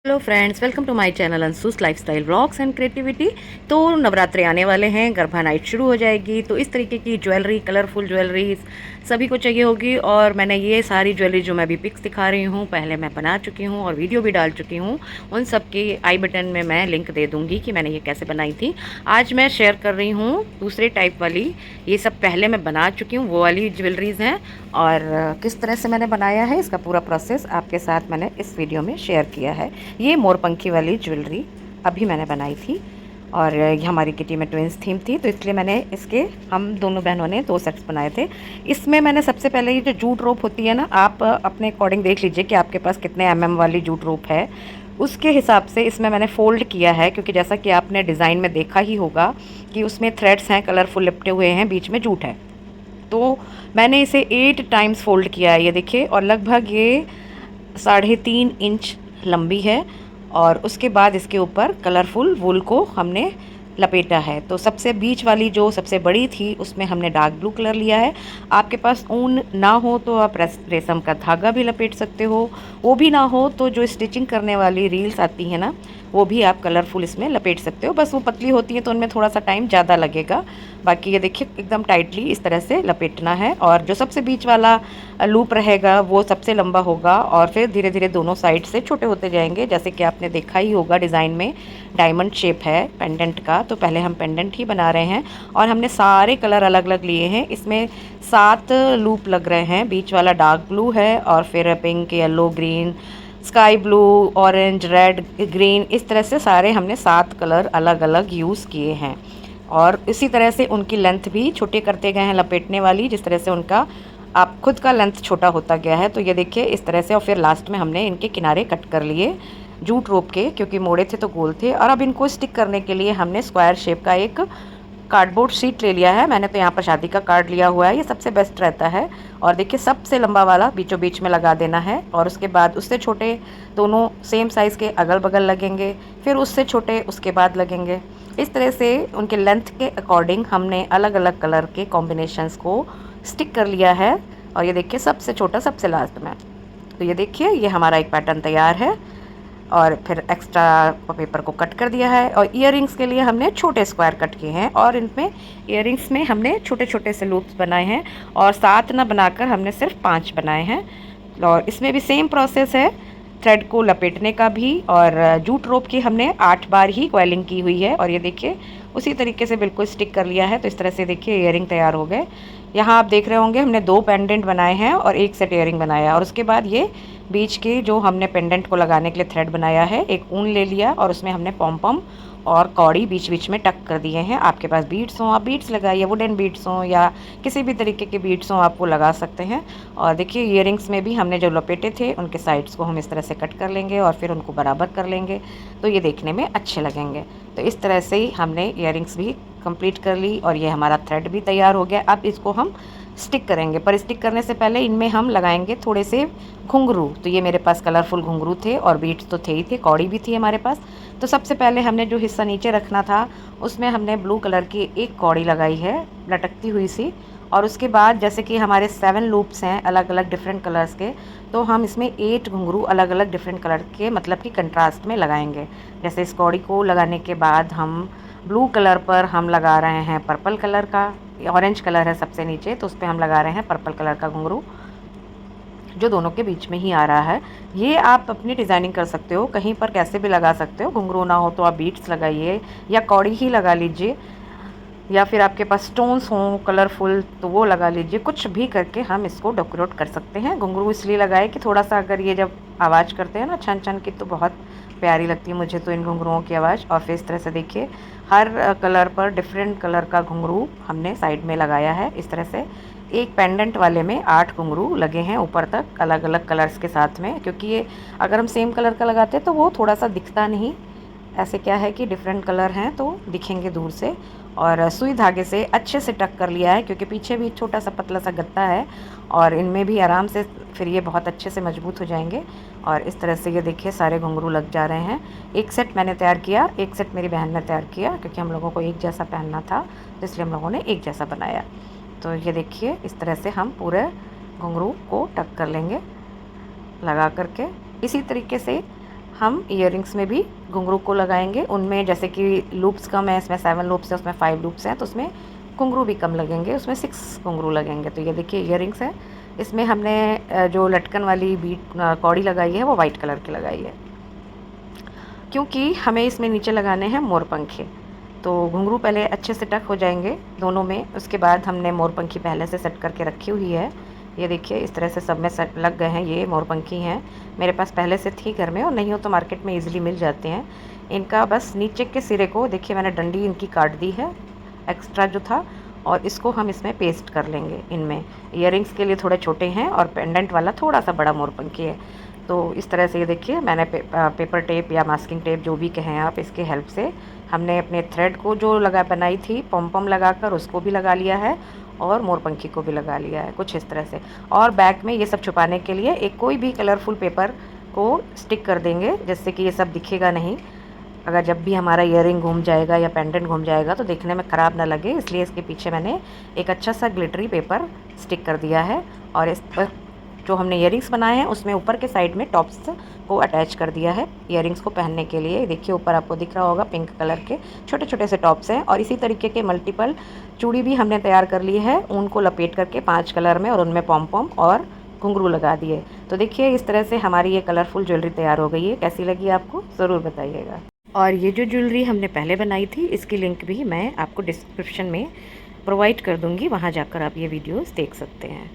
Hello friends, welcome to my channel Anshu's lifestyle vlogs and creativity. तो नवरात्रे आने वाले हैं, गरबा नाइट शुरू हो जाएगी, तो इस तरीके की ज्वेलरी, कलरफुल ज्वेलरी सभी को चाहिए होगी। और मैंने ये सारी ज्वेलरी जो मैं अभी पिक्स दिखा रही हूँ पहले मैं बना चुकी हूँ और वीडियो भी डाल चुकी हूँ। उन सब की आई बटन में मैं लिंक दे दूँगी कि मैंने ये कैसे बनाई थी। आज मैं शेयर कर रही हूँ दूसरे टाइप वाली। ये सब पहले मैं बना चुकी हूँ, वो वाली ज्वेलरीज़ हैं। और किस तरह से मैंने बनाया है इसका पूरा प्रोसेस आपके साथ मैंने इस वीडियो में शेयर किया है। ये मोरपंखी वाली ज्वेलरी अभी मैंने बनाई थी और ये हमारी किटी में ट्विंस थीम थी, तो इसलिए मैंने इसके हम दोनों बहनों ने 2 सेट्स बनाए थे। इसमें मैंने सबसे पहले ये जो जूट रोप होती है ना, आप अपने अकॉर्डिंग देख लीजिए कि आपके पास कितने वाली जूट रोप है, उसके हिसाब से इसमें मैंने फ़ोल्ड किया है। क्योंकि जैसा कि आपने डिज़ाइन में देखा ही होगा कि उसमें थ्रेड्स हैं, कलरफुल लिपटे हुए हैं, बीच में जूट है। तो मैंने इसे 8 टाइम्स फ़ोल्ड किया है, ये देखिए। और लगभग ये 3.5 इंच लंबी है। और उसके बाद इसके ऊपर कलरफुल वूल को हमने लपेटा है। तो सबसे बीच वाली जो सबसे बड़ी थी उसमें हमने डार्क ब्लू कलर लिया है। आपके पास ऊन ना हो तो आप रेशम का धागा भी लपेट सकते हो। वो भी ना हो तो जो स्टिचिंग करने वाली रील्स आती हैं ना, वो भी आप कलरफुल इसमें लपेट सकते हो। बस वो पतली होती है तो उनमें थोड़ा सा टाइम ज़्यादा लगेगा। बाकी ये देखिए एकदम टाइटली इस तरह से लपेटना है। और जो सबसे बीच वाला लूप रहेगा वो सबसे लंबा होगा और फिर धीरे धीरे दोनों साइड से छोटे होते जाएंगे। जैसे कि आपने देखा ही होगा डिज़ाइन में डायमंड शेप है पेंडेंट का, तो पहले हम पेंडेंट ही बना रहे हैं। और हमने सारे कलर अलग अलग लिए हैं। इसमें 7 लूप लग रहे हैं। बीच वाला डार्क ब्लू है और फिर pink, yellow, green, sky blue, orange, red, green, इस तरह से सारे हमने 7 कलर अलग अलग यूज़ किए हैं। और इसी तरह से उनकी लेंथ भी छोटे करते गए हैं लपेटने वाली, जिस तरह से उनका आप खुद का लेंथ छोटा होता गया है। तो ये देखिए इस तरह से। और फिर लास्ट में हमने इनके किनारे कट कर लिए जूट रोप के, क्योंकि मोड़े थे तो गोल थे। और अब इनको स्टिक करने के लिए हमने स्क्वायर शेप का एक कार्डबोर्ड शीट ले लिया है। मैंने तो यहाँ पर शादी का कार्ड लिया हुआ है, ये सबसे बेस्ट रहता है। और देखिए सबसे लंबा वाला बीचों बीच में लगा देना है। और उसके बाद उससे छोटे दोनों सेम साइज़ के अगल बगल लगेंगे, फिर उससे छोटे उसके बाद लगेंगे। इस तरह से उनके लेंथ के अकॉर्डिंग हमने अलग अलग कलर के कॉम्बिनेशंस को स्टिक कर लिया है। और ये देखिए सबसे छोटा सबसे लास्ट में। तो ये देखिए ये हमारा एक पैटर्न तैयार है। और फिर एक्स्ट्रा पेपर को कट कर दिया है। और इयररिंग्स के लिए हमने छोटे स्क्वायर कट किए हैं और इनमें इयररिंग्स में हमने छोटे छोटे से लूप्स बनाए हैं। और 7 ना बनाकर हमने सिर्फ 5 बनाए हैं। और इसमें भी सेम प्रोसेस है, थ्रेड को लपेटने का भी। और जूट रोप की हमने 8 बार ही कॉइलिंग की हुई है। और ये देखिए उसी तरीके से बिल्कुल स्टिक कर लिया है। तो इस तरह से देखिए इयररिंग तैयार हो गए। यहाँ आप देख रहे होंगे हमने 2 पेंडेंट बनाए हैं और एक सेट इयररिंग बनाया। और उसके बाद ये बीच के जो हमने पेंडेंट को लगाने के लिए थ्रेड बनाया है, एक ऊन ले लिया और उसमें हमने पॉम पॉम और कौड़ी बीच बीच में टक कर दिए हैं। आपके पास बीड्स हों आप बीड्स लगाइए, वुडन बीड्स हों या किसी भी तरीके के बीड्स हों आप वो लगा सकते हैं। और देखिए इयररिंग्स में भी हमने जो लपेटे थे उनके साइड्स को हम इस तरह से कट कर लेंगे और फिर उनको बराबर कर लेंगे, तो ये देखने में अच्छे लगेंगे। तो इस तरह से ही हमने इयररिंग्स भी कंप्लीट कर ली और ये हमारा थ्रेड भी तैयार हो गया। अब इसको हम स्टिक करेंगे, पर स्टिक करने से पहले इनमें हम लगाएंगे थोड़े से घुंघरू। तो ये मेरे पास कलरफुल घुंघरू थे और बीट्स तो थे ही थे, कौड़ी भी थी हमारे पास। तो सबसे पहले हमने जो हिस्सा नीचे रखना था उसमें हमने ब्लू कलर की एक कौड़ी लगाई है लटकती हुई सी। और उसके बाद जैसे कि हमारे 7 लूप्स हैं अलग अलग डिफरेंट कलर्स के, तो हम इसमें 8 घुंघरू अलग अलग डिफरेंट कलर के मतलब कि कंट्रास्ट में लगाएंगे। जैसे इस कौड़ी को लगाने के बाद हम ब्लू कलर पर हम लगा रहे हैं पर्पल कलर का, ऑरेंज कलर है सबसे नीचे तो उस पर हम लगा रहे हैं पर्पल कलर का घुंघरू जो दोनों के बीच में ही आ रहा है। ये आप अपनी डिज़ाइनिंग कर सकते हो, कहीं पर कैसे भी लगा सकते हो। घुंघरू ना हो तो आप बीट्स लगाइए या कौड़ी ही लगा लीजिए, या फिर आपके पास स्टोन्स हों कलरफुल तो वो लगा लीजिए। कुछ भी करके हम इसको डेकोरेट कर सकते हैं। घुंघरू इसलिए लगाए कि थोड़ा सा अगर ये जब आवाज़ करते हैं ना छन छन की, तो बहुत प्यारी लगती है मुझे तो इन घुंघरुओं की आवाज़। और फिर इस तरह से देखिए हर कलर पर डिफरेंट कलर का घुंघरू हमने साइड में लगाया है। इस तरह से एक पेंडेंट वाले में 8 घुंघरू लगे हैं ऊपर तक अलग अलग कलर्स के साथ में, क्योंकि ये अगर हम सेम कलर का लगाते तो वो थोड़ा सा दिखता नहीं। ऐसे क्या है कि डिफरेंट कलर हैं तो दिखेंगे दूर से। और सुई धागे से अच्छे से टक कर लिया है, क्योंकि पीछे भी छोटा सा पतला सा गत्ता है और इनमें भी आराम से फिर ये बहुत अच्छे से मजबूत हो जाएंगे। और इस तरह से ये देखिए सारे घुंघरू लग जा रहे हैं। एक सेट मैंने तैयार किया, एक सेट मेरी बहन ने तैयार किया, क्योंकि हम लोगों को एक जैसा पहनना था तो इसलिए हम लोगों ने एक जैसा बनाया। तो ये देखिए इस तरह से हम पूरे घुंघरू को टक कर लेंगे लगा करके। इसी तरीके से हम ईयरिंग्स में भी घुंघरू को लगाएंगे। उनमें जैसे कि लूप्स कम है, इसमें 7 लूप्स है, उसमें 5 लूप्स हैं, तो उसमें घुंघरू भी कम लगेंगे, उसमें 6 घुंघरू लगेंगे। तो ये देखिए ईयरिंग्स है। इसमें हमने जो लटकन वाली बीट कौड़ी लगाई है वो वाइट कलर की लगाई है, क्योंकि हमें इसमें नीचे लगाने हैं मोरपंखे। तो घुंघरू पहले अच्छे से टक हो जाएंगे दोनों में, उसके बाद हमने मोरपंखी पहले से सेट करके रखी हुई है। ये देखिए इस तरह से सब में सेट लग गए हैं। ये मोरपंखी हैं, मेरे पास पहले से थी घर में, और नहीं हो तो मार्केट में इजीली मिल जाते हैं। इनका बस नीचे के सिरे को देखिए मैंने डंडी इनकी काट दी है एक्स्ट्रा जो था, और इसको हम इसमें पेस्ट कर लेंगे। इनमें ईयरिंग्स के लिए थोड़े छोटे हैं और पेंडेंट वाला थोड़ा सा बड़ा मोरपंखी है। तो इस तरह से ये देखिए मैंने पेपर टेप या मास्किंग टेप जो भी कहें आप, इसके हेल्प से हमने अपने थ्रेड को जो बनाई थी पम पम लगाकर उसको भी लगा लिया है, और मोरपंखी को भी लगा लिया है कुछ इस तरह से। और बैक में ये सब छुपाने के लिए एक कोई भी कलरफुल पेपर को स्टिक कर देंगे, जिससे कि ये सब दिखेगा नहीं। अगर जब भी हमारा ईयरिंग घूम जाएगा या पेंडेंट घूम जाएगा तो देखने में ख़राब ना लगे, इसलिए इसके पीछे मैंने एक अच्छा सा ग्लिटरी पेपर स्टिक कर दिया है। और इस पर जो हमने ईयरिंग्स बनाए हैं उसमें ऊपर के साइड में टॉप्स को अटैच कर दिया है ईयरिंग्स को पहनने के लिए। देखिए ऊपर आपको दिख रहा होगा पिंक कलर के छोटे छोटे से टॉप्स हैं, और इसी तरीके के मल्टीपल चूड़ी भी हमने तैयार कर ली है, ऊन को लपेट करके 5 कलर में, और उनमें पॉम पॉम और घुंघरू लगा दिए। तो देखिए इस तरह से हमारी ये कलरफुल ज्वेलरी तैयार हो गई है। कैसी लगी आपको ज़रूर बताइएगा। और ये जो ज्वेलरी हमने पहले बनाई थी इसकी लिंक भी मैं आपको डिस्क्रिप्शन में प्रोवाइड कर दूँगी, वहाँ जाकर आप ये वीडियोज़ देख सकते हैं।